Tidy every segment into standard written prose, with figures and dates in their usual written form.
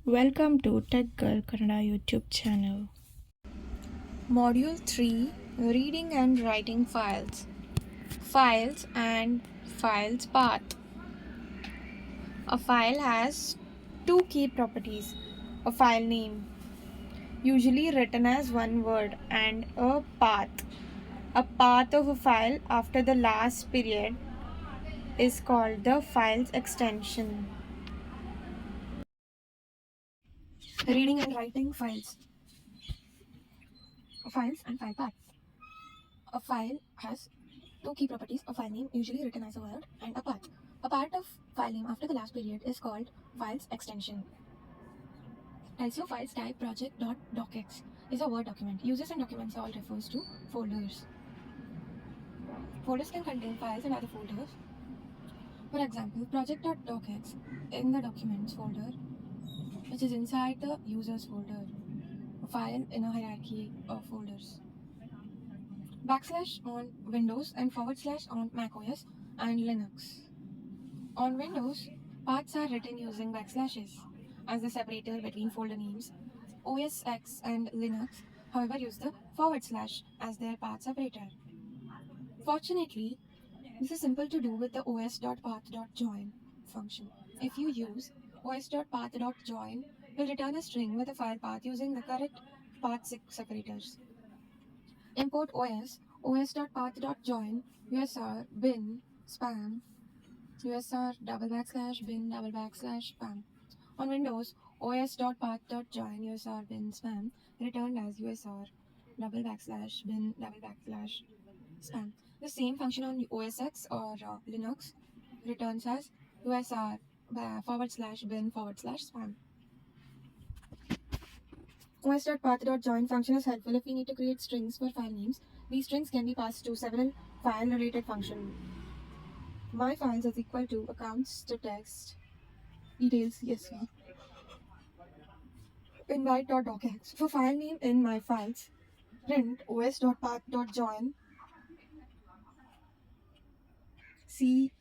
Welcome to Tech Girl Kannada YouTube channel. Module 3 Reading and Writing Files. Files and Files Path. A file has two key properties: a file name, usually written as one word, and a path. A path of a file after the last period is called the file's extension. Reading and writing files. Files and file path. A file has two key properties: a file name, usually written as a word, and a path. A part of file name after the last period is called file's extension. Also, files type project.docx is a Word document. Users and documents all refers to folders. Folders can contain files and other folders. For example, project.docx in the documents folder, which is inside the users folder, a file in a hierarchy of folders. Backslash on Windows and / on macOS and Linux. On Windows, paths are written using backslashes as the separator between folder names. OS X and Linux, however, use the / as their path separator. Fortunately, this is simple to do with the os.path.join function. If you use os.path.join, will return a string with a file path using the correct path separators. Import os.path.join, usr bin spam usr /bin /spam. On Windows, os.path.join usr bin spam returned as usr /bin /spam. The same function on OS X or Linux returns as usr /bin /spam. os.path.join function is helpful if we need to create strings for file names. These strings can be passed to several file-related functions. My files is equal to accounts to text details CSV invite.docx. For file name in my files, print os.path.join c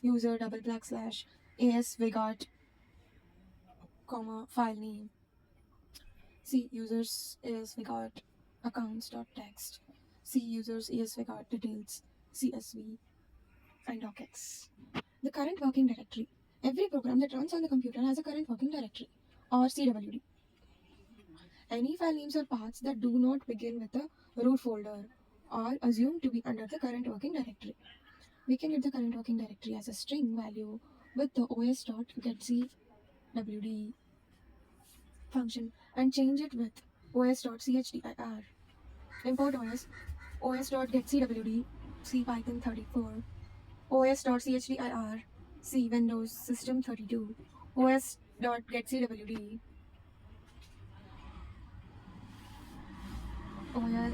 :user /aswigart, file name c users aswigart accounts.txt c users aswigart details CSV and docx. The current working directory. Every program that runs on the computer has a current working directory or CWD. Any file names or paths that do not begin with the root folder are assumed to be under the current working directory. We can get the current working directory as a string value with the os.getcwd function and change it with os.chdr. Import os.getcwd c Python 34, os.chdr c Windows System 32, os.getcwd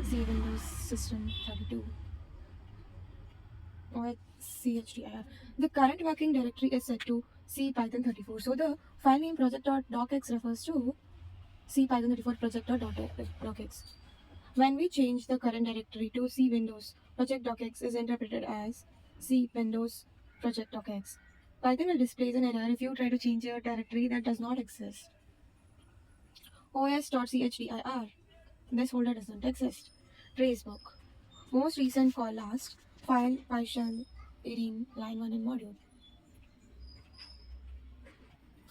C Windows System 32 or CHDIR. The current working directory is set to C Python 34. So the file name project.docx refers to C Python 34 project.docx. When we change the current directory to C Windows, project.docx is interpreted as C Windows project.docx. Python will display an error if you try to change your directory that does not exist. os.chdr. This folder doesn't exist. Tracebook. Most recent call last. File Python 18 line 1 in module.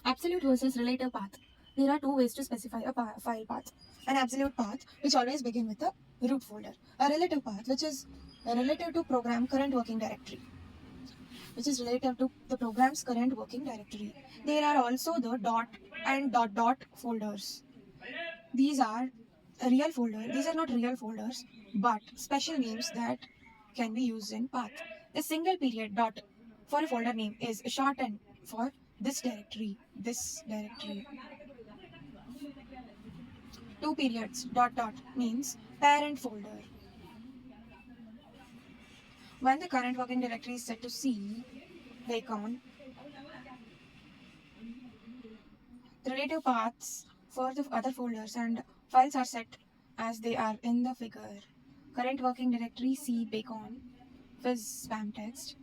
Absolute versus relative path. There are two ways to specify a file path. An absolute path, which always begins with the root folder. A relative path, which is relative to program current working directory. Which is relative to the program's current working directory. There are also the dot and dot folders. These are real folders. These are not real folders, but special names that can be used in path. The single period dot for a folder name is shortened for this directory. Two periods dot means parent folder. When the current working directory is set to C, bacon, the relative paths for the other folders and files are set as they are in the figure. Current working directory C bacon, fizz spam text,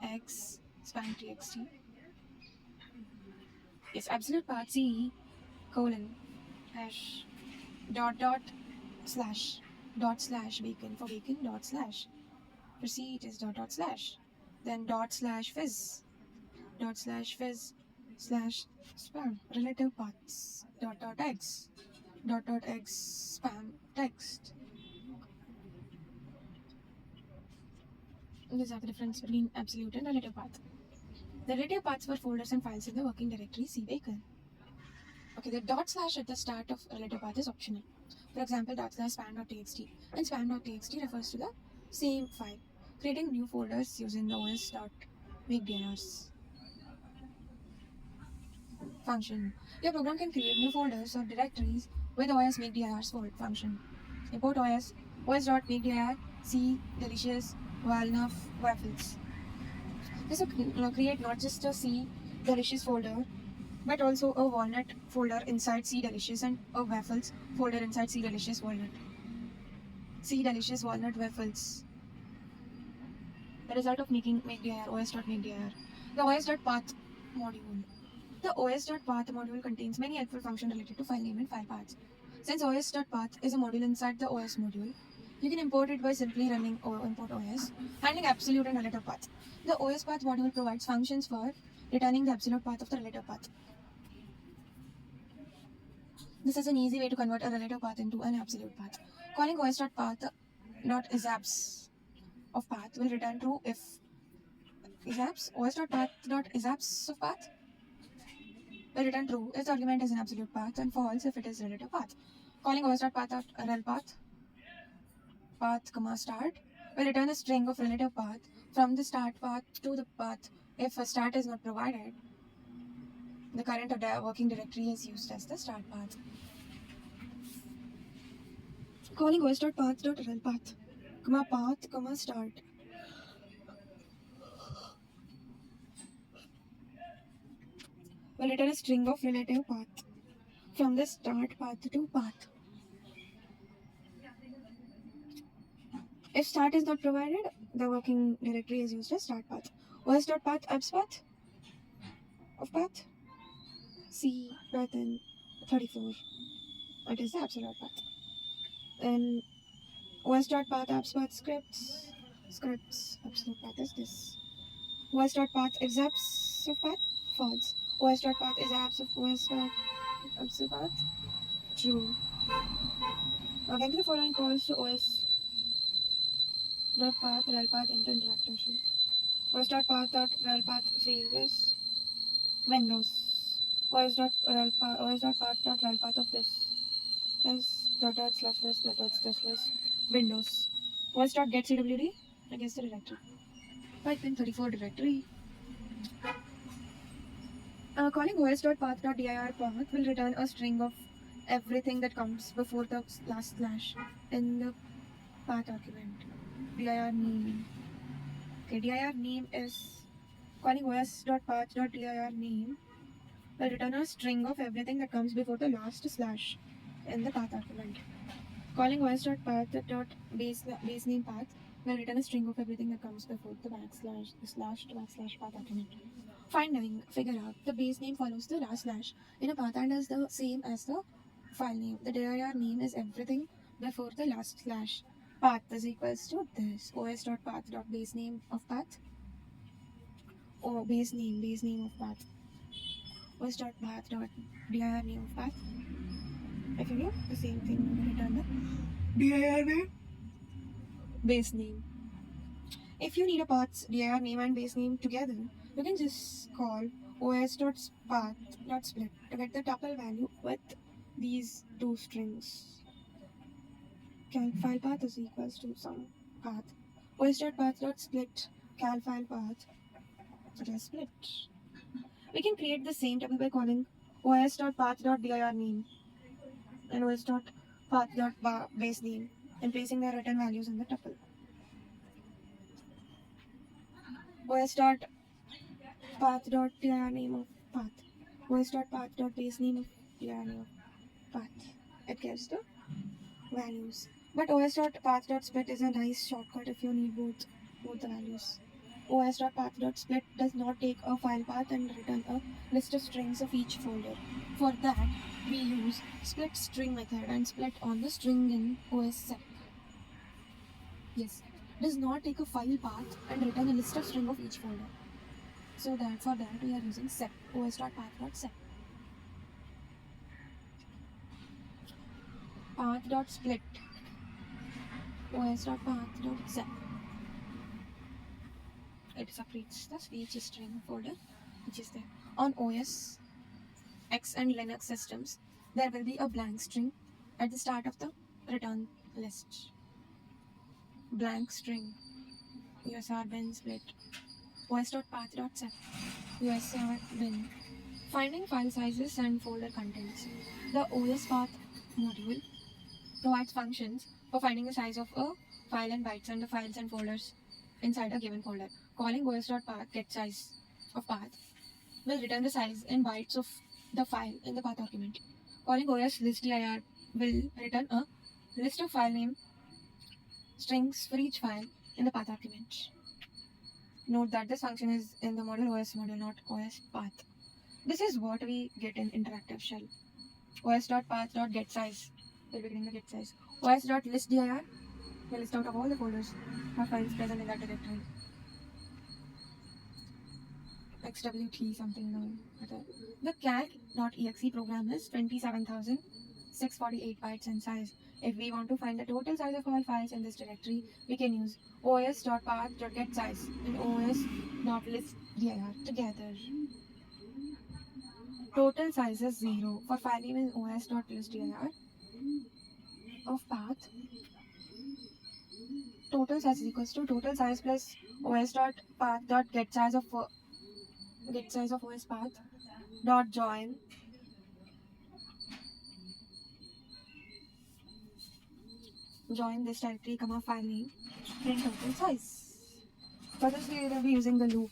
x spam txt, is absolute path C colon hash dot slash bacon. For bacon, dot slash. For C, it is dot slash. Then dot slash fizz slash spam relative paths dot x spam text. These are the difference between absolute and relative path. The relative paths for folders and files in the working directory C bacon. Okay, the dot slash at the start of relative path is optional. For example, dot slash spam.txt, and spam.txt refers to the same file. Creating new folders using the os.makeDirs function. Your program can create new folders or directories with os.makeDirs function. Import os.makedir c delicious walnut waffles. This will create not just a C delicious folder, but also a walnut folder inside C delicious and a waffles folder inside C delicious walnut. C delicious walnut waffles. The result of making makedir os.makedir. The os.path module. The os.path module contains many helpful functions related to file name and file paths. Since os.path is a module inside the os module, you can import it by simply running import os, handling absolute and relative path. The os path module provides functions for returning the absolute path of the relative path. This is an easy way to convert a relative path into an absolute path. Calling os.path.isAbs of path will return true if os.path.isAbs of path will return true if the argument is an absolute path and false if it is relative path. Calling os.path.relpath start will return a string of relative path from the start path to the path. If a start is not provided, the current working directory is used as the start path. Calling os.path.relpath, path, start will return a string of relative path from the start path to path. If start is not provided, the working directory is used as start path. os.path abspath of path C pattern 34. It is the absolute path. And os.path abspath scripts absolute path is this. os.path is abs of path false. os.path is abs of os.abs path true. Again to the following calls to os.path relpath interactive. os.path.relpath field is Windows. os.path.relpath of this is // Windows. os.getCwd against the directory. Type in 34 directory. Calling os.path.dir path will return a string of everything that comes before the last slash in the path argument. dir name. Okay, dir name is calling os.path.dir name will return a string of everything that comes before the last slash in the path argument. Calling os.path.base name path will return a string of everything that comes before the backslash path argument. Figure out the base name follows the last slash in a path and is the same as the file name. The dir name is everything before the last slash. Path is equals to this os.path.base name of path or base name of path. os.path.dir name of path. If you do the same thing, you will return the dir name base name. If you need a path's dir name and base name together, you can just call os.path.split to get the tuple value with these two strings. Cal file path is equals to some path. os.path.split cal file path. So just split. We can create the same tuple by calling os.path.dir name and os.path.base name and placing their return values in the tuple. os.path.dir name of path. os.path.base name of dir name of path. It gives the values. But os.path.split is a nice shortcut if you need both the values. os.path.split does not take a file path and return a list of strings of each folder. For that, we use split string method and split on the string in OS sep. Yes, does not take a file path and return a list of string of each folder. So that for that we are using sep, os.path.sep. Path.split, os.path.sep. It separates the speech string folder which is there. On OS X and Linux systems, there will be a blank string at the start of the return list. Blank string, usr bin split, os.path.sep, usr bin. Finding file sizes and folder contents. The OS path module provides functions for finding the size of a file in bytes and the files and folders inside a given folder. Calling os.path get size of path will return the size in bytes of the file in the path argument. Calling os listdir will return a list of file name strings for each file in the path argument. Note that this function is in the module OS module, not OS path. This is what we get in interactive shell. os.path.getSize will be getting the get size. os.listdir will list out of all the folders or files present in that directory. XWT something. The calc.exe program is 27,648 bytes in size. If we want to find the total size of all files in this directory, we can use os.path.getSize and os.listdir together. Total size is 0 for file name in os.listdir of path. Total size is equals to total size plus os.path.getSize of OS path dot join this directory, file name, print total size. For this we will be using the loop.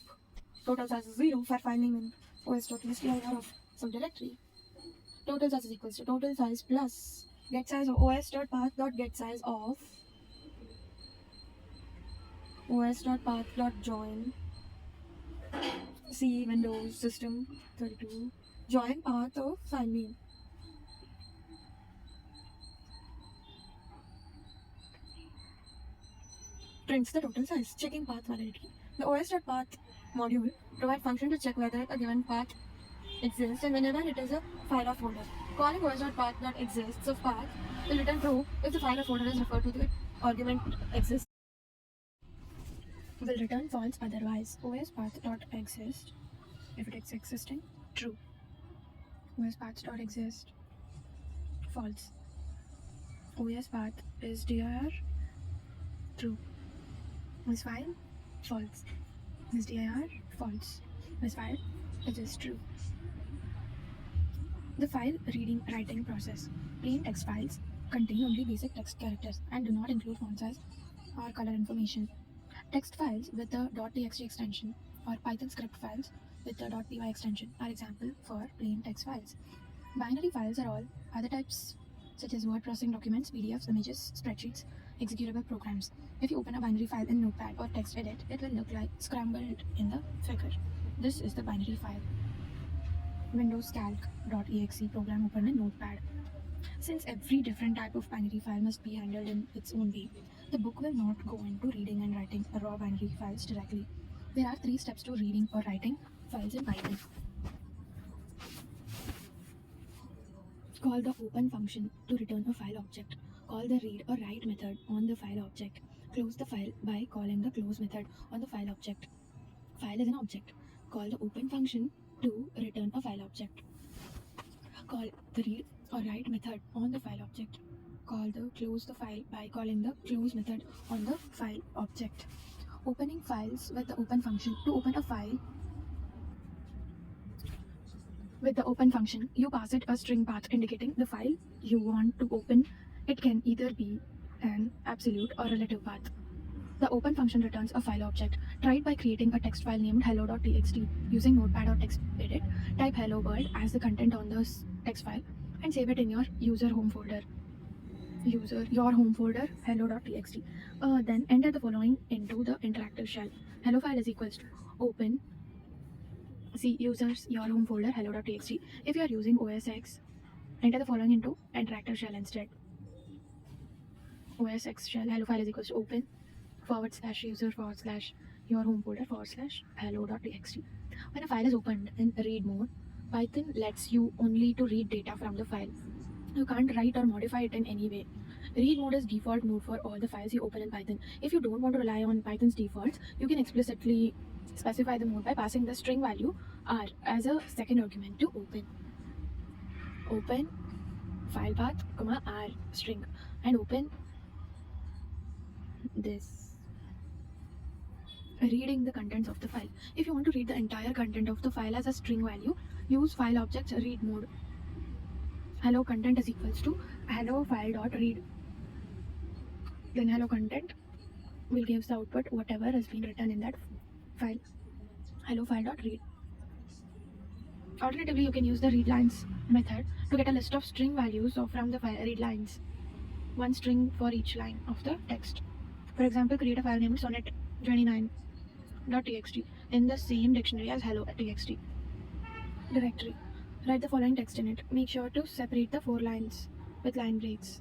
Total size is 0 for file name in os.listdir of some directory. Total size is equals to total size plus get size of os.path.getSize of os.path.join C Windows System 32 join path of file name. Prints the total size, checking path validity. The os.path module provides function to check whether a given path exists and whenever it is a file or folder. Calling os.path.exists of path will return true if the file or folder is referred to the argument exists. Will return false otherwise. os.path.exist if it is existing, true. os.path.exist, false. os.path is dir, true. This file, false. This dir, false. This file, it is true. The file reading writing process. Plain text files contain only basic text characters and do not include font size or color information. Text files with the .txt extension or Python script files with the .py extension are example for plain text files. Binary files are all other types such as word processing documents, PDFs, images, spreadsheets, executable programs. If you open a binary file in Notepad or text edit, it will look like scrambled in the figure. This is the binary file. Windows calc.exe program opened in Notepad. Since every different type of binary file must be handled in its own way, the book will not go into reading and writing raw binary files directly. There are 3 steps to reading or writing files in Python. Call the open function to return a file object. Call the read or write method on the file object. Close the file by calling the close method on the file object. File is an object. Call the open function to return a file object. Call the read or write method on the file object. Call the close the file by calling the close method on the file object. Opening files with the open function. To open a file with the open function, you pass it a string path indicating the file you want to open. It can either be an absolute or relative path. The open function returns a file object. Try it by creating a text file named hello.txt using Notepad or TextEdit. Type hello world as the content on the text file and save it in your your home folder hello.txt. Then enter the following into the interactive shell. Hello file is equals to open See users your home folder hello.txt. If you are using OS X, enter the following into interactive shell instead. OS X shell hello file is equals to open /user /your home folder /hello.txt. When a file is opened in read mode, Python lets you only to read data from the file. You can't write or modify it in any way. Read mode is default mode for all the files you open in Python. If you don't want to rely on Python's defaults, you can explicitly specify the mode by passing the string value r as a second argument to open file path, r string, and open this reading the contents of the file. If you want to read the entire content of the file as a string value, use file objects read mode. Hello content is equals to hello file dot read. Then hello content will give the output whatever has been written in that file. Hello file dot read. Alternatively, you can use the readlines method to get a list of string values from the file readlines. One string for each line of the text. For example, create a file named sonnet29.txt in the same dictionary as hello.txt directory. Write the following text in it. Make sure to separate the 4 lines with line breaks.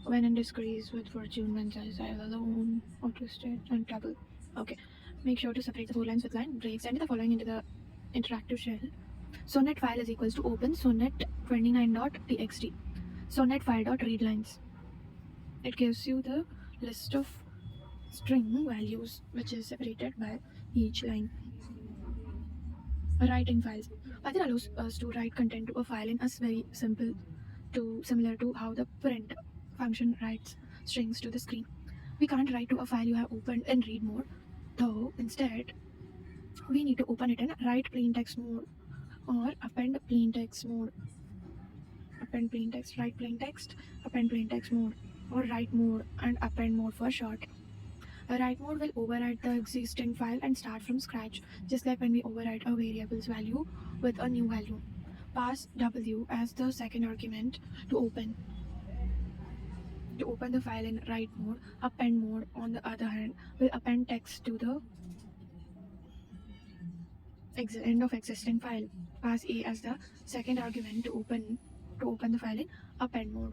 When in disgrace with fortune, when I alone, or twisted and trouble. Okay. Make sure to separate the 4 lines with line breaks. Enter the following into the interactive shell. Sonnet file is equals to open sonnet29.txt. Sonnet file.readlines. It gives you the list of string values which is separated by each line. Writing files. Python allows us to write content to a file in a very similar to how the print function writes strings to the screen. We can't write to a file you have opened in read mode, though instead we need to open it in write plain text mode or append plain text mode. Append plain text, write plain text, append plain text mode, or write mode and append mode for short. A write mode will overwrite the existing file and start from scratch, just like when we overwrite a variable's value with a new value. Pass w as the second argument to open. To open the file in write mode, append mode, on the other hand, will append text to the end of existing file. Pass a as the second argument to open the file in append mode.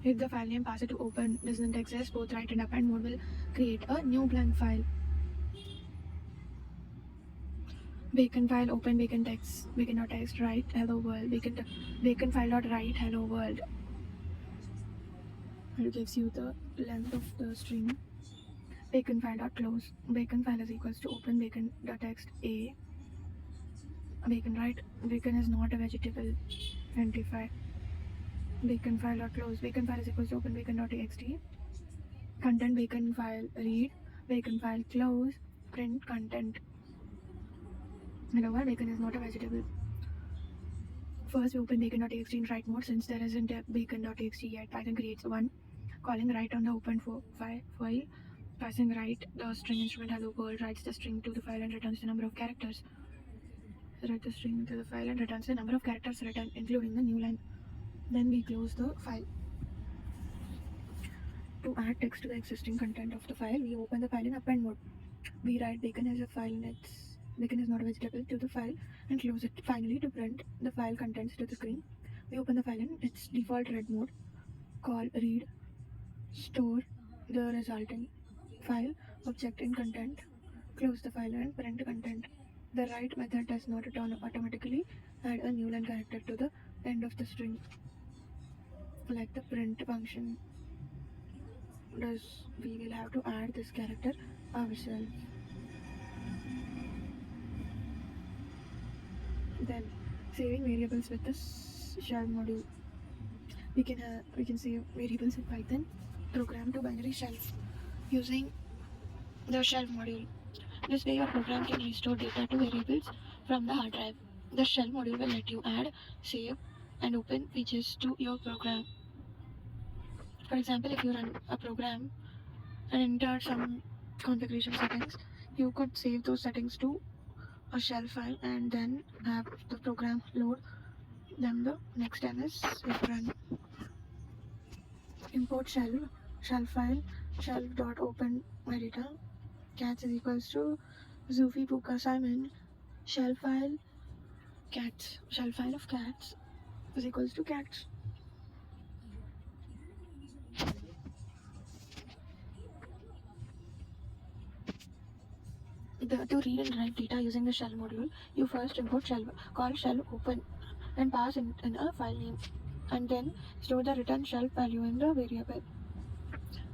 If the file name passed to open doesn't exist, both write and append mode will create a new blank file. Bacon file open bacon text bacon.text write hello world bacon file dot write hello world. It gives you the length of the string. Bacon file dot close bacon file is equals to open bacon.text a bacon write bacon is not a vegetable identify. Bacon file dot close bacon file is equals to open bacon.txt content bacon file read bacon file close print content. However, bacon is not a vegetable. First, we open bacon.txt in write mode. Since there isn't a bacon.txt yet, Python creates one, calling write on the open file, passing write the string instrument hello world, writes the string to the file and returns the number of characters. Write the string to the file and returns the number of characters written, including the new line. Then we close the file. To add text to the existing content of the file, we open the file in append mode. We write bacon as a file and bacon is not a vegetable to the file and close it. Finally, to print the file contents to the screen, we open the file in its default read mode, call read, store the resulting file object in content, close the file and print content. The write method does not automatically add a new line character to the end of the string like the print function does. We will have to add this character ourselves. Then saving variables with the shell module. We can save variables in Python program to binary shell using the shell module. This way your program can restore data to variables from the hard drive. The shell module will let you add, save and open features to your program. For example, if you run a program and enter some configuration settings, you could save those settings to a shell file and then have the program load. Then the next step is run import shell file shell.open editor cats is equals to Zufi Puka Simon shell file cats. Shell file of cats is equals to cats. To read and write data using the shell module, you first import shell call shell open and pass in a file name, and then store the return shell value in the variable.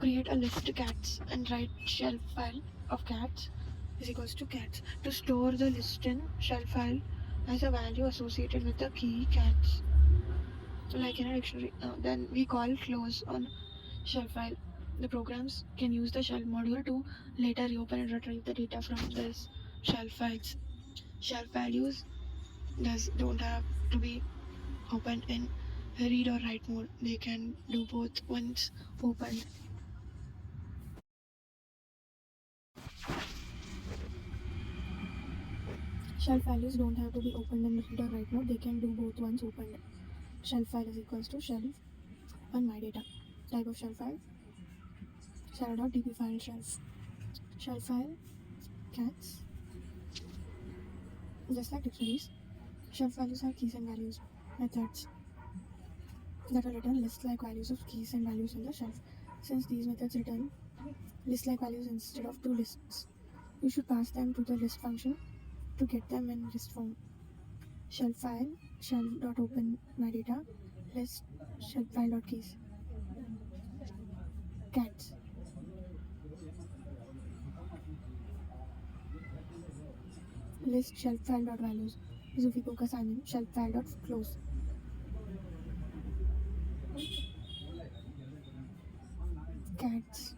Create a list cats and write shell file of cats is equals to cats. To store the list in shell file as a value associated with the key cats, like in a dictionary. Then we call close on shell file. The programs can use the shell module to later reopen and retrieve the data from this shell files. Shell values don't have to be opened in read or write mode. They can do both once opened. Shell values don't have to be opened in read or write mode. They can do both once opened. Shell file is equals to shell on my data. Type of shell file shell.db file shelf. Shell file cats. Just like dictionaries, shell values have keys and values. Methods that will return list-like values of keys and values in the shelf. Since these methods return list-like values instead of two lists, you should pass them to the list function to get them in list form. Shell file shell.open my data list shell file.keys. Cats. List shell file.values. Zufi Poker Simon shell file.close. Cats.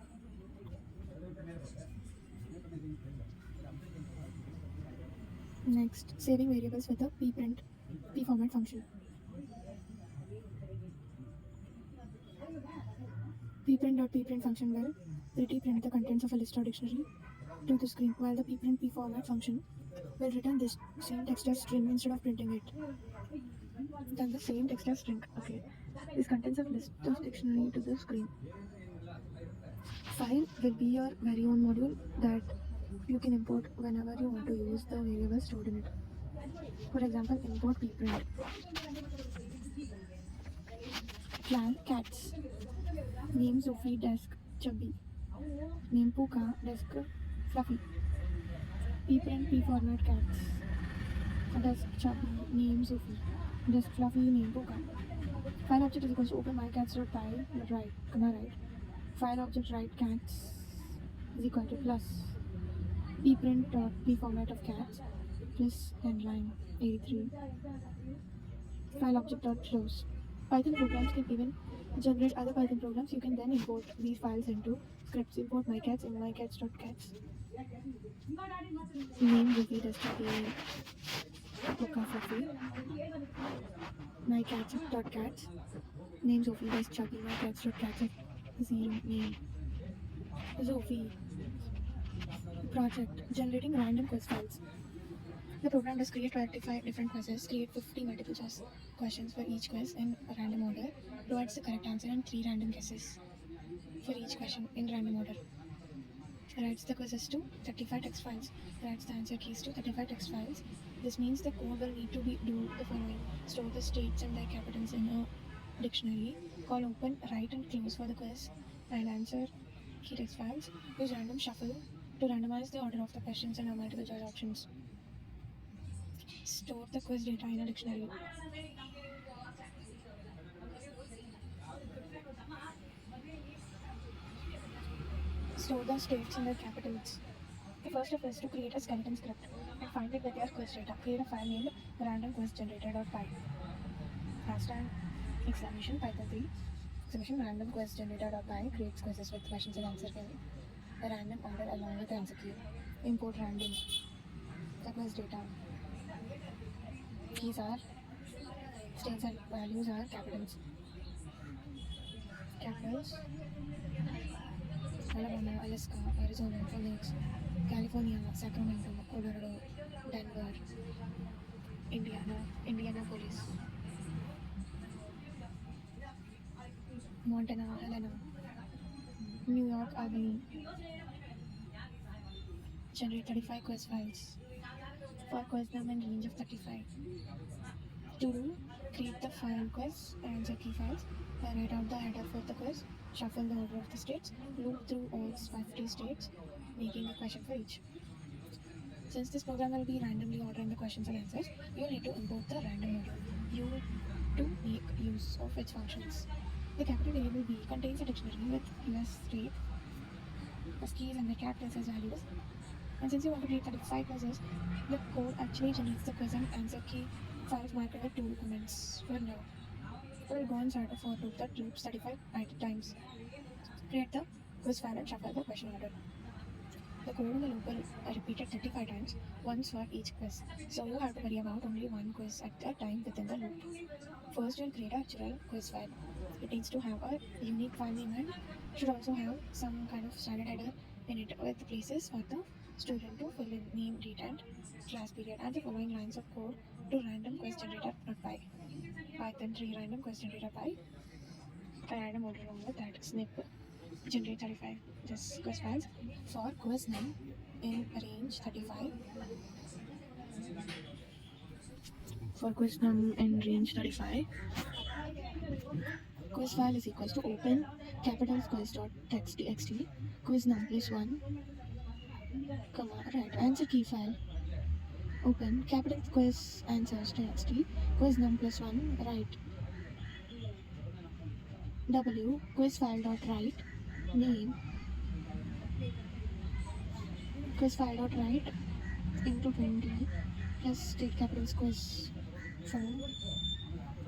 Next, saving variables with a p format function. Pprint function will print the contents of a list or dictionary to the screen, while the pprint p format function will return this same text as string instead of printing it. Then the same text as string. Okay. This contents of list of dictionary to the screen. File will be your very own module that you can import whenever you want to use the variable stored in it. For example, import pprint. Plan cats. Name Sophie desk chubby. Name Puka desk fluffy. Pprint p format cats. Desk chubby name Sophie. Desk fluffy name Puka. File object is equals to open mycats.py write comma write. File object write cats is equal to plus pprint.p format of cats plus end line 83. File object dot close. Python programs can even generate other Python programs. You can then import these files into scripts. Import mycats in mycats.cats. Name Ruby desktop name Puka Fluffy. mycats.cats. Name Sophie desk chubby mycats.cats. Zero name Sophie. Project generating random quiz files. The program does create 25 different quizzes, create 50 multiple choice questions for each quiz in a random order, provides the correct answer and 3 random guesses for each question in random order. Writes the quizzes to 35 text files, writes the answer keys to 35 text files. This means the code will need to do the following: store the states and their capitals in a dictionary, call open, write and close for the quiz, and answer key text files, use random shuffle to randomize the order of the questions and have multiple choice options. Store the quiz data in a dictionary. Store the states in their capitals. The first step is to create a skeleton script and find it with your quiz data. Create a file named randomquizgenerator.py. Hashtag exclamation python 3 exclamation randomquizgenerator.py creates quizzes with questions and answers in a random order along with the answer key. Import random. The quiz data. Keys are states and values are capitals. Capitals Alabama, Alaska, Arizona, Phoenix, California, Sacramento, Colorado, Denver, Indiana, Indianapolis, Montana, Helena, New York, Albany, generate 35 quiz files for quiz num and range of 35. To do, create the file quiz and answer key files, write out the header for the quiz, shuffle the order of the states, loop through all 50 states, making a question for each. Since this program will be randomly ordering the questions and answers, you need to import the random order to make use of its functions. The capital variable B contains a dictionary with US rate, as keys and the characters as values. And since you want to create 35 quizzes, the code actually generates the quiz and answer key files marked with 2 comments for now. It will go inside a for loop that loops 35 times. Create the quiz file and shuffle the question order. The code in the loop will repeat it 35 times, once for each quiz. So you have to worry about only one quiz at a time within the loop. First, you'll create a actual quiz file. It needs to have a unique file name and should also have some kind of standard header in it with places for the student to fill in name, date, and class period, and the following lines of code to random quiz generator.py. Python 3 random quiz generator.py. A random order along with that snip generate 35 just quiz files for quiz num in range 35 for quiz num in range 35 quiz file is equals to open capital quiz.txt quiz num plus 1 comma right answer key file open capital quiz answers txt quiz num plus 1 right w quiz file dot write name quiz file dot write into 20 plus state capitals quiz from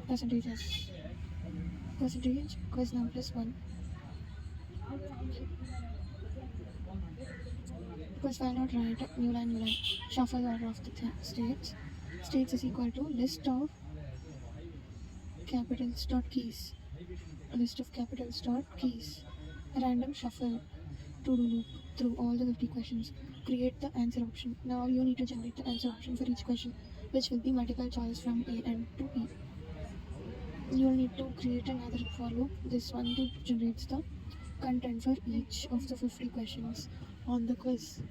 percentages percentage quiz num plus 1 quiz file dot write new line shuffle order of the states is equal to list of capitals dot keys random shuffle to do loop through all the 50 questions. Create the answer option. Now you need to generate the answer option for each question, which will be multiple choice from A and to E. You will need to create another for loop. This one to generates the content for each of the 50 questions on the quiz.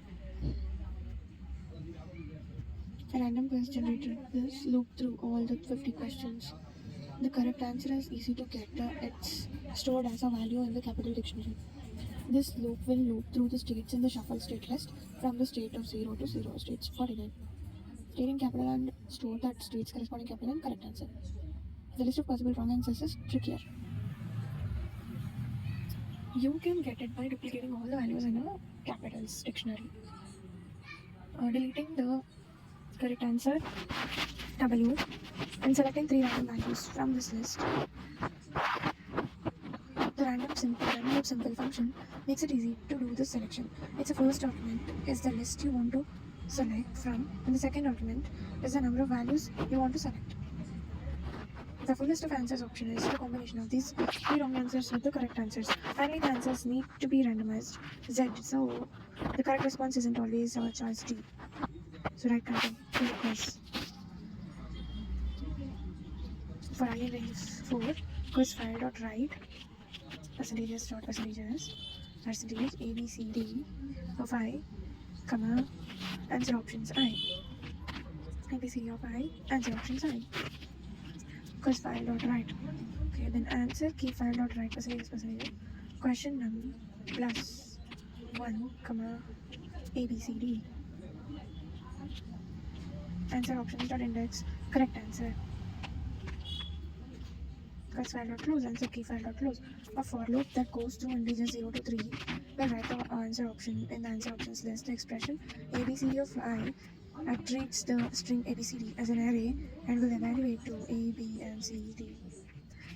A random quiz generator this loop through all the 50 questions. The correct answer is easy to get. It's stored as a value in the capital dictionary. This loop will loop through the states in the shuffle state list from the state of 0 to 0 states 49. Stating capital and store that state's corresponding capital and correct answer. The list of possible wrong answers is trickier. You can get it by duplicating all the values in a capitals dictionary. Deleting the correct answer W and selecting 3 random values from this list. The random simple function makes it easy to do this selection. Its first argument is the list you want to select from, and the second argument is the number of values you want to select. The full list of answers option is the combination of these 3 wrong answers with the correct answers. Finally, the answers need to be randomized Z, so the correct response isn't always choice D. So write content to the quiz. For I in range 4, quiz file.write percentages percentage ABCD of I, comma, answer options I. ABCD of I, answer options I. Quiz file.write. Okay, then answer key file.write percentage. Question num plus 1, comma, ABCD. Answer options.index, correct answer. Quiz file.close, answer key file.close. A for loop that goes through integers 0 to 3 will write the answer option in the answer options list. The expression ABCD of I treats the string ABCD as an array and will evaluate to A, B, and C, D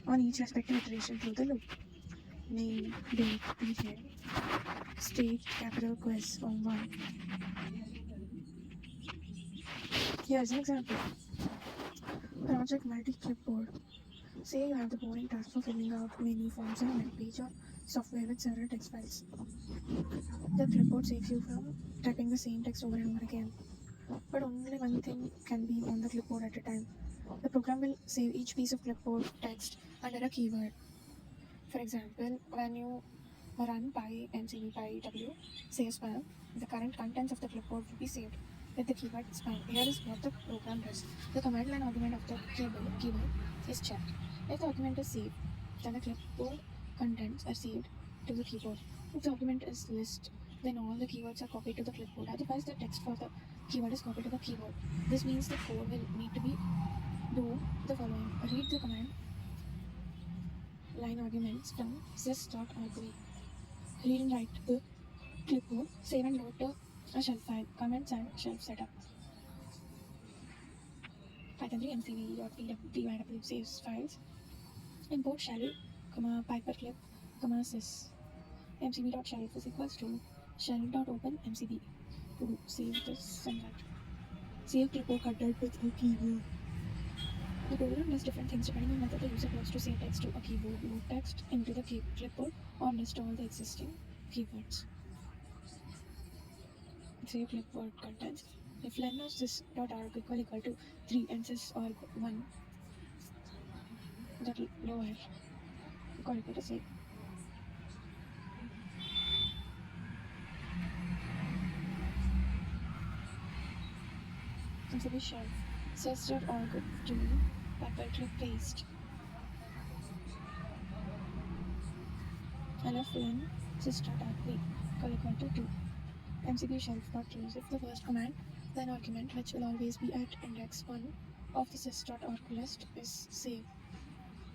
on each respective iteration through the loop. Name, date, period, state, capital, quiz, form 1. Here's an example. Project multi-clipboard. Say you have the boring task of filling out many forms on a web page or software with several text files. The clipboard saves you from typing the same text over and over again. But only one thing can be on the clipboard at a time. The program will save each piece of clipboard text under a keyword. For example, when you run py ncv py w say spam, the current contents of the clipboard will be saved with the keyword span. Here is what the program does. The command line argument of the keyword is checked. If the argument is saved, then the clipboard contents are saved to the keyboard. If the argument is list, then all the keywords are copied to the clipboard. Otherwise, the text for the keyword is copied to the keyboard. This means the code will need to be do the following. Read the command line arguments from sys.argv. Read and write the clipboard. Save and load a shelf file. Comments and shelf setup. Python 3 mcv.pwrite saves files. Import shell, paperclip, sys. mcv.shelf is equals to shell.open mcv to save this and that. Save clipboard content with a keyword. The program does different things depending on whether the user wants to save text to a keyboard, load text into the clipboard, or list all the existing keywords. Save clipboard contents. If len of sys.arg equal to 3 and sys.arg 1, that lower equal to save. Consider shelf sys.arg to paperclip paste. And if len sys.arg equal to 2. MCB shelf.close. If the first command, then argument, which will always be at index 1 of the sys.arg list, is saved.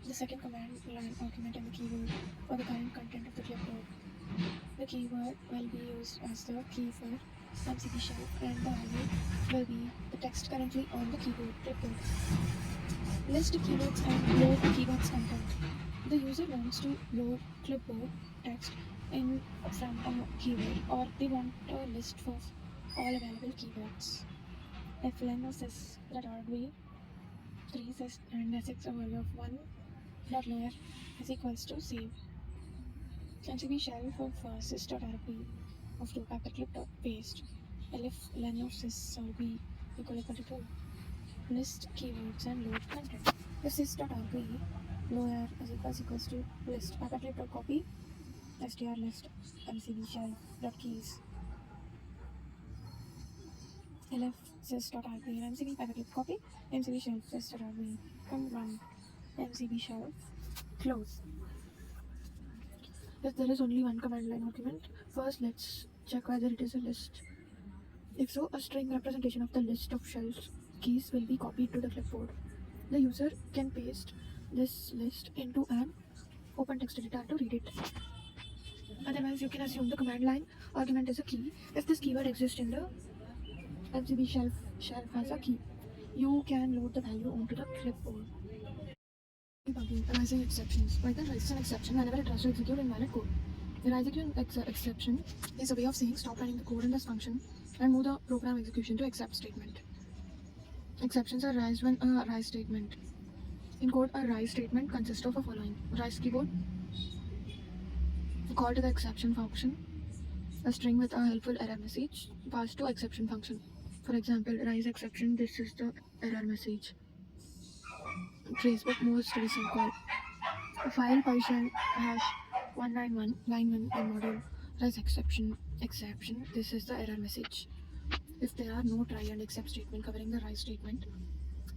The second command line argument in the keyword for the current content of the clipboard. The keyword will be used as the key for MCB shelf, and the value will be the text currently on the clipboard. List keywords and load keywords content. The user wants to load clipboard text in from a keyword, or they want a list of all available keywords. If len of sys.argv 3 sys and sys a value of 1 dot lower is equals to save. MCB shelf of sys.argv of 2 paperclip dot paste. If len of sys.argv equal to 2, list keywords and load content. If sys.argv lower is equals to list paperclip dot copy str list mcb shelf dot keys. Lf sys.argv mcb paperclip copy mcb shelf sys.argv and run mcb shelf close. If there is only one command line argument, first let's check whether it is a list. If so, a string representation of the list of shelf keys will be copied to the clipboard. The user can paste this list into an open text editor to read it. Otherwise, you can assume the command line argument is a key. If this keyword exists in the MCB shelf as a key, you can load the value onto the clipboard. Arising exceptions. Python raises an exception whenever it tries to execute invalid code. The rising exception is a way of saying stop running the code in this function and move the program execution to except statement. Exceptions are raised when a rise statement. In code, a rise statement consists of the following: rise keyboard, a call to the exception function, a string with a helpful error message passed to exception function. For example, rise exception, this is the error message. Tracebook most recent call. A file partial hash 191 line 1 and module rise exception, this is the error message. If there are no try and except statement covering the rise statement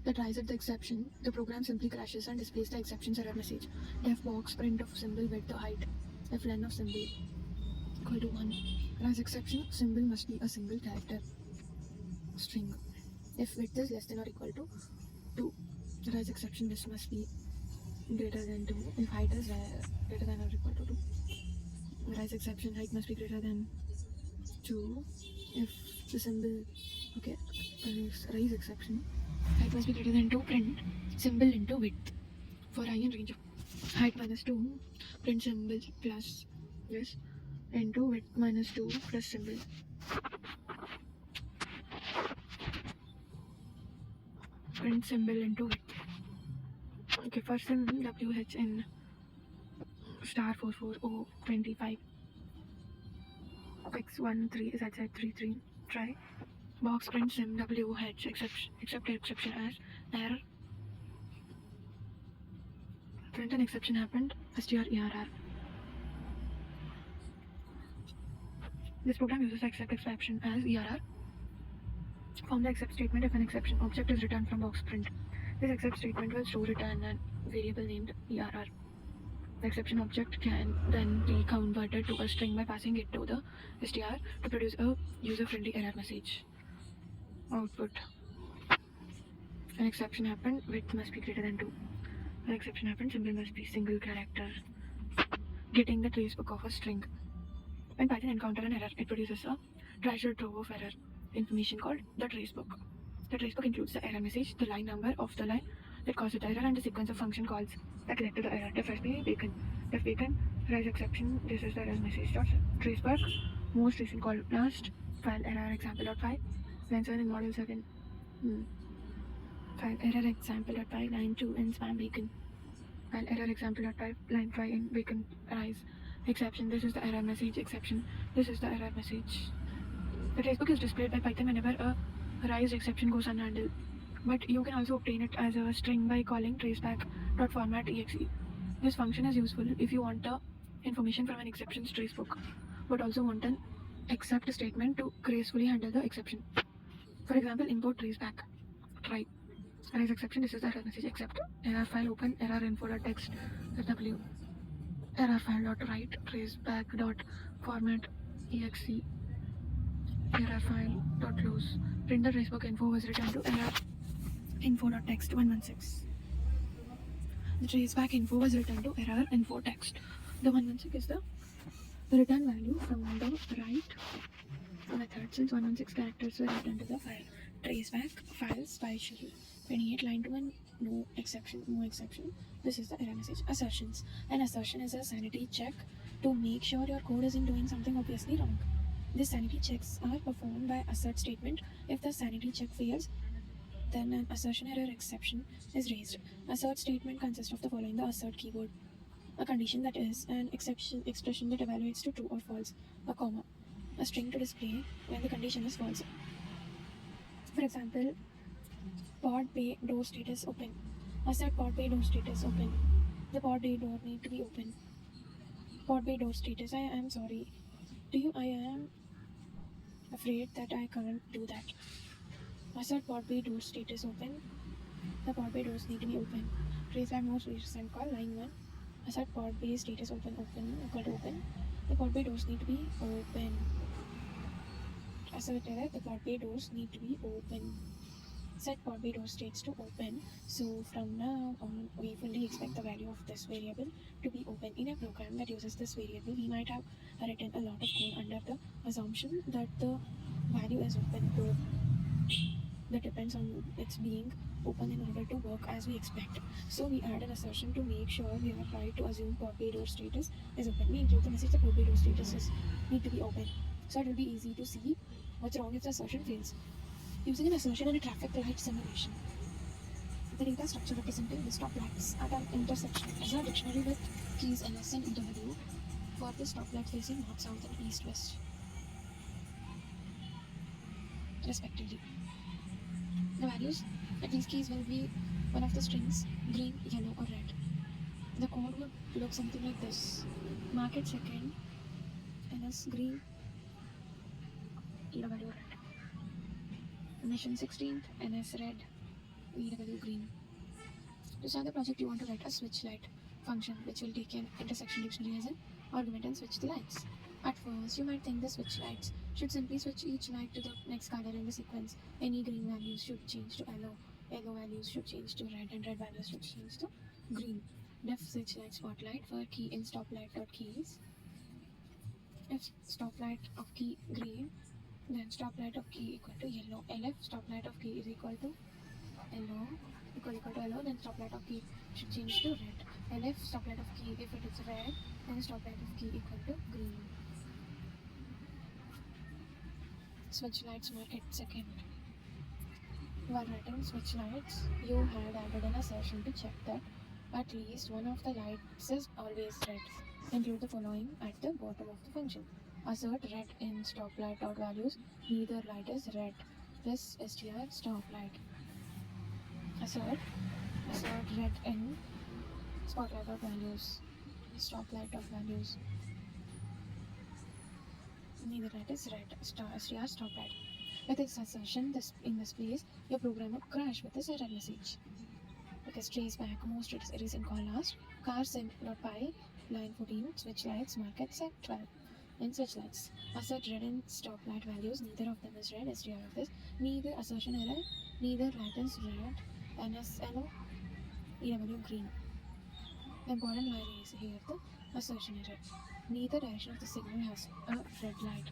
that rise at the exception, the program simply crashes and displays the exception's error message. Def box print of symbol width height. If len of symbol equal to 1, rise exception symbol must be a single character string. If width is less than or equal to 2, rise exception this must be greater than 2. If height is greater than or equal to 2, rise exception height must be greater than 2. If the symbol rise exception height must be greater than 2, print symbol into width. For I in range of height minus 2, print symbol plus this into width minus 2 plus symbol. Print symbol into width. Okay, for sim WHN star 44025 x13 ZZ33 try box print sim WH except exception as error. Print an exception happened strerr. This program uses accept exception as ERR. Form the accept statement if an exception object is returned from box print. This accept statement will store return a variable named ERR. The exception object can then be converted to a string by passing it to the str to produce a user-friendly error message. Output. An exception happened, width must be greater than 2. An exception happened, symbol must be single character. Getting the tracebook of a string. When Python encounters an error, it produces a treasure trove of error information called the tracebook. The tracebook includes the error message, the line number of the line that caused the error, and the sequence of function calls that led to the error. Def bacon. Def bacon, rise exception, this is the error message. Traceback, most recent call last, file error example.py, line 7 in module 7. File error example.py, line 2 in spam bacon. File error example.py, line 5 in bacon rise. Exception, this is the error message. Exception, this is the error message. The tracebook is displayed by Python whenever a raised exception goes unhandled, but you can also obtain it as a string by calling traceback.format.exe. This function is useful if you want the information from an exception's tracebook, but also want an accept statement to gracefully handle the exception. For example, import traceback. Try. Raise exception, this is the error message. Accept. Error file open. Error info.txt. W. Error file.write. Traceback.format.exe. Error file.close. Print the tracebook info was returned to error info.text 116. The traceback info was returned to error info text. The 116 is the return value from the write method since 116 characters were returned to the file. Traceback file special 28 line 2 and no exception. This is the error message. Assertions. An assertion is a sanity check to make sure your code isn't doing something obviously wrong. These sanity checks are performed by assert statement. If the sanity check fails, then an assertion error exception is raised. Assert statement consists of the following: the assert keyword, a condition that is an expression that evaluates to true or false, a comma, a string to display when the condition is false. For example, pod bay door status open. Assert pod bay door status open. The pod bay door need to be open. Pod bay door status. I am sorry. I am afraid that I can't do that. Assert pod bay door status open. The pod bay doors need to be open. Trace by most recent call line 1. Assert pod bay status open equal to open. The pod bay doors need to be open. Assert error, the pod bay doors need to be open. Set pod bay door states to open. So from now on, we fully expect the value of this variable to be open. In a program that uses this variable, we might have written a lot of code under the assumption that the value is open, though that depends on its being open in order to work as we expect. So we add an assertion to make sure we are right to assume pod bay door status is open. We include the message that pod bay door status need to be open. So it will be easy to see what's wrong if the assertion fails. Using an assertion in a traffic light simulation. The data structure representing the stoplights at an intersection is a dictionary with keys ls and w for the stoplight facing north, south, and east, west, respectively. The values at these keys will be one of the strings, green, yellow, or red. The code would look something like this: market second, ns green, EW red. Mission 16th, ns red, EW green. To start the project, you want to write a switch light function which will take an intersection dictionary as an argument and switch the lights. At first, you might think the switch lights should simply switch each light to the next color in the sequence. Any green values should change to yellow values should change to red, and red values should change to green. Def switch light spotlight for key in stoplight.keys. If stoplight of key green, then stoplight of key equal to yellow. Lf stoplight of key is equal to yellow, then stoplight of key should change to red. Lf stoplight of key, if it is red, then stoplight of key equal to green. Switch lights market second. While writing switch lights, you had added an assertion to check that at least one of the lights is always red. Include the following at the bottom of the function. Assert red in stoplight.values, neither light is red. This str stoplight. Assert red in spotlight.values, stoplight.values. neither write is read str stop at. With this assertion in this place, your program would crash with this error message. Because trace back most recent call last, car sim.py, line 14, switch lights, market set 12. In switch lights, assert red and stop light values, neither of them is red, str of this, neither assertion error, neither light is red, NSLO, EW green. The important line is here the assertion error. Neither direction of the signal has a red light,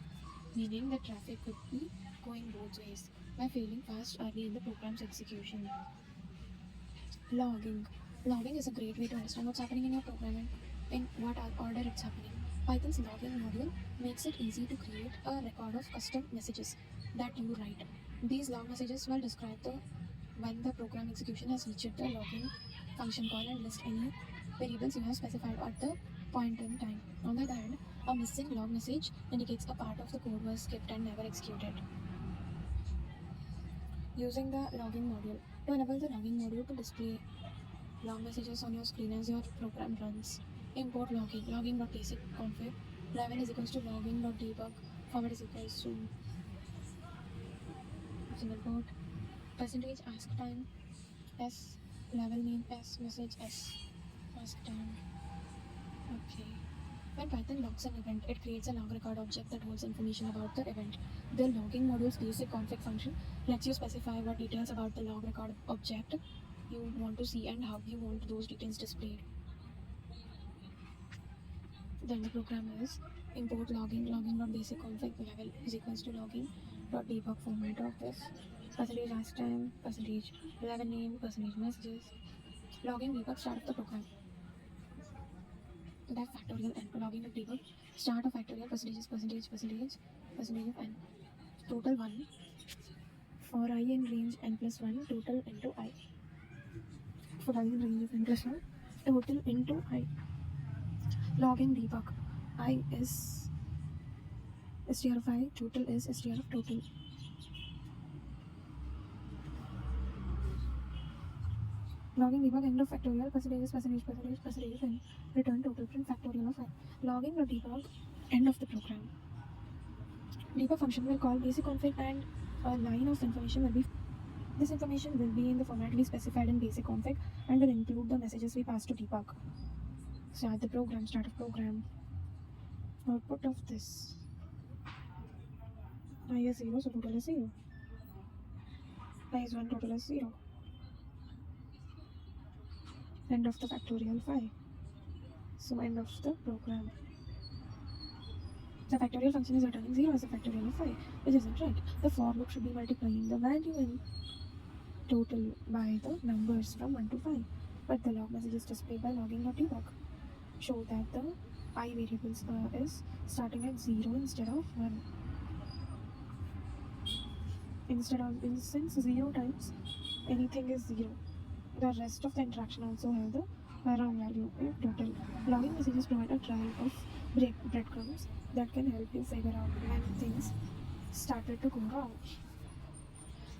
meaning the traffic could be going both ways by failing fast early in the program's execution. Logging. Logging is a great way to understand what's happening in your program and in what order it's happening. Python's logging module makes it easy to create a record of custom messages that you write. These log messages will describe when the program execution has reached the logging function call and list any variables you have specified at the point in time. On the other hand, a missing log message indicates a part of the code was skipped and never executed. Using the logging module. To enable the logging module to display log messages on your screen as your program runs, import logging. Logging.basic config. Level is equals to logging.debug. Format is equals to import percentage ask time s level name s message s ask time. Okay. When Python logs an event, it creates a log record object that holds information about the event. The logging module's basic config function lets you specify what details about the log record object you want to see and how you want those details displayed. Then the program is import logging.basic config level is equals to logging.debug format of this percentage ask time, percentage level name, percentage messages, logging debug start of the program. That factorial n logging of debug start of factorial percentage of n total 1 for I in range n plus 1 total into I for I in range of n plus 1 total into I. Logging debug I is str of I, total is str of total. Logging debug end of factorial percentage and return total print factorial of I. Logging the debug end of the program. Debug function will call basic config and a line of information will be. This information will be in the format we specified in basic config and will include the messages we pass to debug. Start the program, start of program. Output of this. I is 0, so total is 0. I is 1, total is 0. End of the factorial 5. So end of the program. The factorial function is returning 0 as a factorial of 5, which isn't right. The for loop should be multiplying the value in total by the numbers from 1 to 5. But the log message is displayed by logging.debug. Show that the I variables is starting at 0 instead of 1. Since 0 times anything is 0, the rest of the interaction also have the wrong value in total. Logging messages provide a trail of breadcrumbs that can help you figure out when things started to go wrong.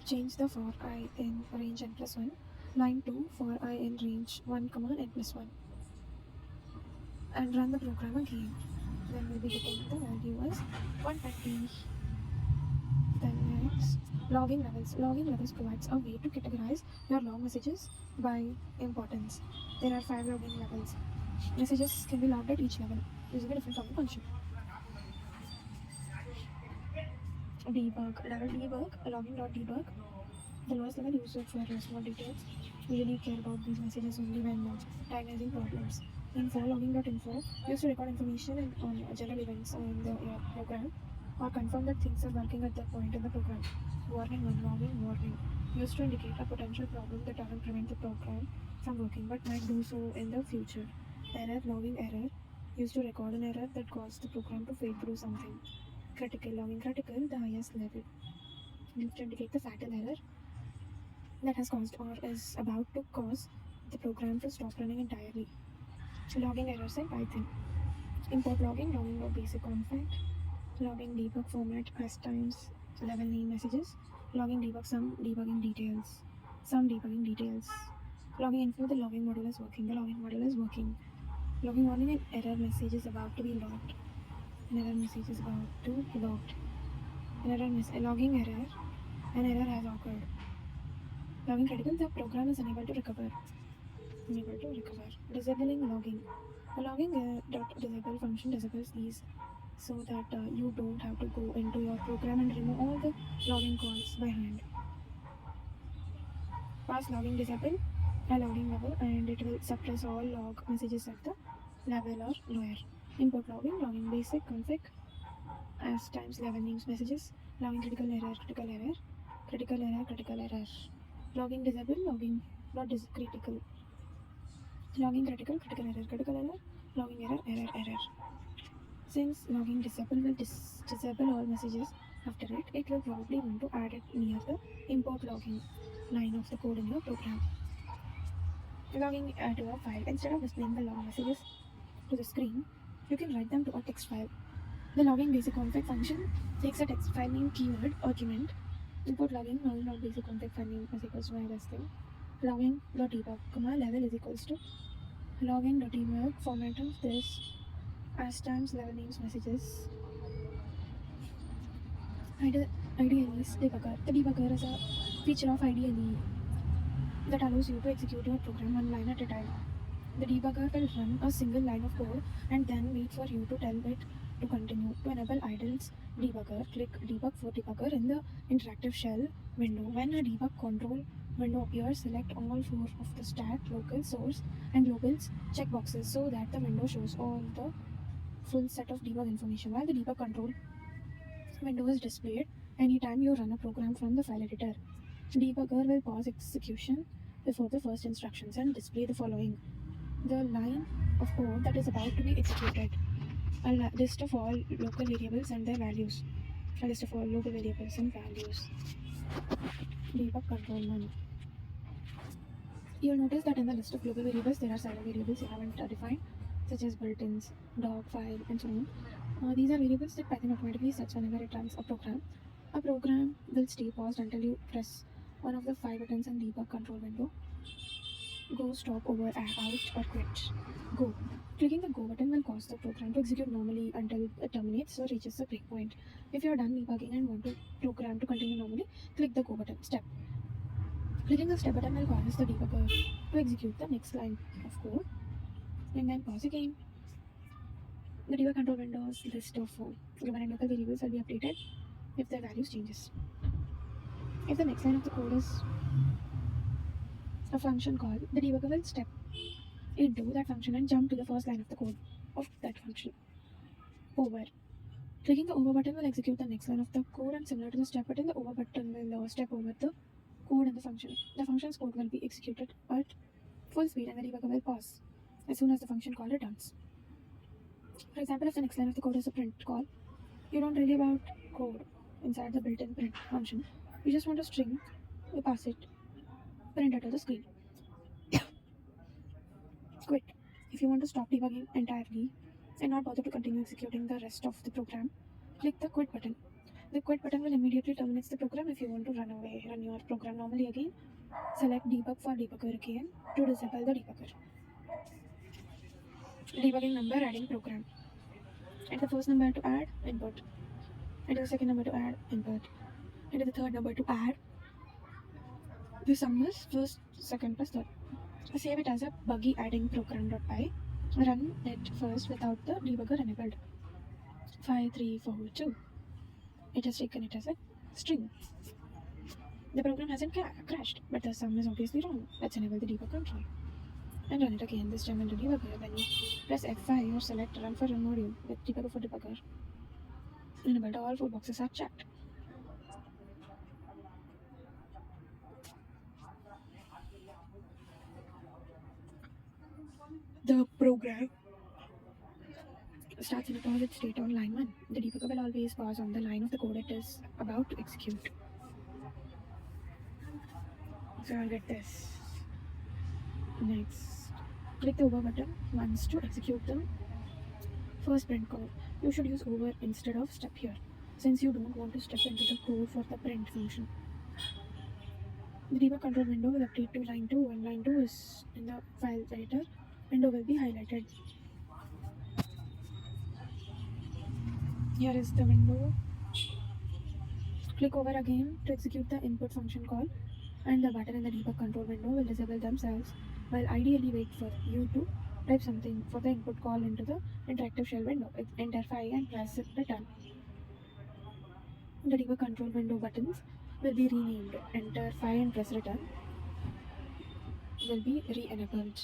Change the for I in range n plus 1, line 2 for I in range 1, n plus 1, and run the program again. Then we'll be getting the value as 120. Then next, logging levels. Logging levels provides a way to categorize your log messages by importance. There are 5 logging levels. Messages can be logged at each level using a different logging function. Debug. Level debug, logging.debug. The lowest level used for small details. We really care about these messages only when diagnosing problems. Info, logging.info, used to record information on general events in your program or confirm that things are working at that point in the program. Warning 1, logging warning, used to indicate a potential problem that doesn't prevent the program from working but might do so in the future. Error, logging error, used to record an error that caused the program to fail through something. Critical, logging critical, the highest level, used to indicate the fatal error that has caused or is about to cause the program to stop running entirely. Logging errors in Python. Import logging.basic config, logging debug format as times level name messages, logging debug some debugging details, logging info, the logging module is working, logging warning and error message is about to be logged. An error message is about to load. A logging error. An error has occurred. Logging critical, the program is unable to recover. Disabling logging. A logging dot disable function disables these so that you don't have to go into your program and remove all the logging calls by hand. Pass logging disable a logging level and it will suppress all log messages at the level or lower. Import logging basic config as times level names messages, logging critical error. Logging disable, logging not critical. Logging critical error, logging error. Since logging disable will disable all messages after it, it will probably want to add it near the import logging line of the code in your program. Logging to a file. Instead of displaying the log messages to the screen, you can write them to a text file. The logging basic config function takes a text file name keyword argument. Import logging basic config file name is equals to this thing. Logging.debug, level is equals to logging.debug. Format of this as times level names messages. IDLE is debugger. The debugger is a feature of IDLE that allows you to execute your program one line at a time. The debugger will run a single line of code and then wait for you to tell it to continue. To enable idle's debugger, click Debug for Debugger in the interactive shell window. When a debug control window appears, select all four of the stat, local, source, and globals checkboxes so that the window shows all the full set of debug information. While the debug control window is displayed anytime you run a program from the file editor. Debugger will pause execution before the first instructions and display the following: the line of code that is about to be executed, a list of all local variables and their values, debug control none. You'll notice that in the list of global variables there are several variables you haven't defined, such as built-ins, dog, file, and so on. These are variables that Python automatically sets whenever it runs a program. A program will stay paused until you press one of the 5 buttons in debug control window. Go, stop, over, out, or quit. Go. Clicking the go button will cause the program to execute normally until it terminates or reaches a breakpoint. If you are done debugging and want the program to continue normally, click the go button. Step. Clicking the step button will cause the debugger to execute the next line of code and then pause again. The debug control window's list of global and local variables will be updated if their values changes. If the next line of the code is a function call, the debugger will step into that function and jump to the first line of the code of that function. Over. Clicking the over button will execute the next line of the code, and similar to the step button, the over button will step over the code in the function. The function's code will be executed at full speed and the debugger will pause as soon as the function call returns. For example, if the next line of the code is a print call, you don't really about code inside the built-in print function. You just want a string, you pass it, print it to the screen. Quit. If you want to stop debugging entirely and not bother to continue executing the rest of the program, click the quit button. The quit button will immediately terminate the program. If you want to run your program normally again, select debug for debugger again to disable the debugger. Debugging number, adding program. Enter the first number to add, input. Enter the second number to add, input. Enter the third number to add. The sum is first, second plus third. Save it as a buggy adding program.py. Run it first without the debugger enabled. 5342. It has taken it as a string. The program hasn't crashed, but the sum is obviously wrong. Let's enable the debug control. And run it again, this time in the debugger. Then you press F5 or select run for run module with debugger for debugger. Enabled, all 4 boxes are checked. The program starts in a paused state on line 1. The debugger will always pause on the line of the code it is about to execute. So I'll get this. Next, click the over button once to execute the first print code. You should use over instead of step here, since you don't want to step into the code for the print function. The debug control window will update to line 2, and line 2 is in the file editor. Window will be highlighted. Here is the window. Click over again to execute the input function call, and the button in the debug control window will disable themselves, while ideally wait for you to type something for the input call into the interactive shell window. Enter phi and press return. The debug control window buttons will be renamed. Enter phi and press return will be re-enabled.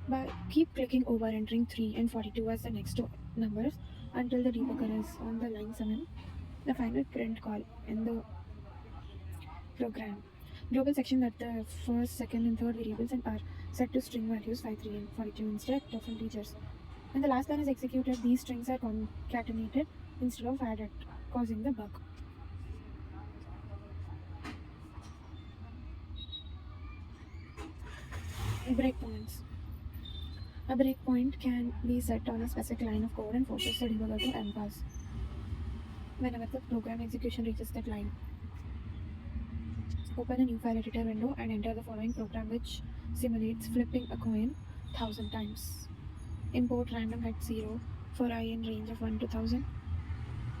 But keep clicking over, entering 3 and 42 as the next two numbers until the debugger is on the line 7, the final print call in the program. Global section that the first, second, and third variables and are set to string values 5, 3, and 42 instead of integers. When the last line is executed, these strings are concatenated instead of added, causing the bug. Breakpoints. A breakpoint can be set on a specific line of code and forces the debugger to unpause whenever the program execution reaches that line. Open a new file editor window and enter the following program, which simulates flipping a coin 1000 times. Import random head 0 for I in range of 1 to 1000.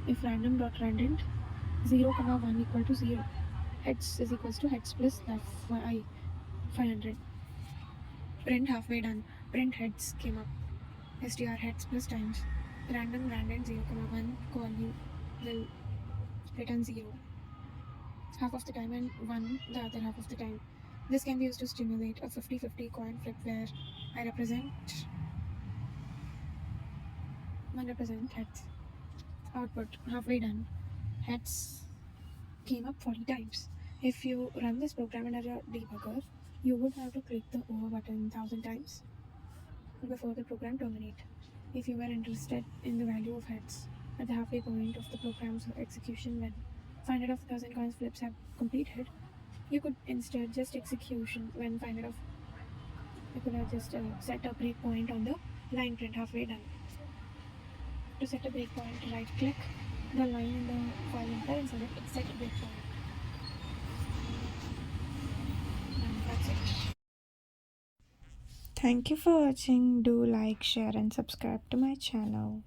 If random.randint 0, 1 equal to 0, heads is equals to heads plus I 500. Print halfway done. Print heads came up. str heads plus times. Random randint 0, 1 value will return 0 half of the time and 1 the other half of the time. This can be used to stimulate a 50-50 coin flip where I represent 1 represent heads. Output halfway done. Heads came up 40 times. If you run this program under a debugger, you would have to click the over button 1000 times before the program terminates. If you were interested in the value of heads at the halfway point of the program's execution when 500 of 1000 coins flips have completed, you could instead just execution when 500 of you could have just set a breakpoint on the line print halfway done. To set a breakpoint, right click the line in the file editor and select set breakpoint. And that's it. Thank you for watching. Do like, share and subscribe to my channel.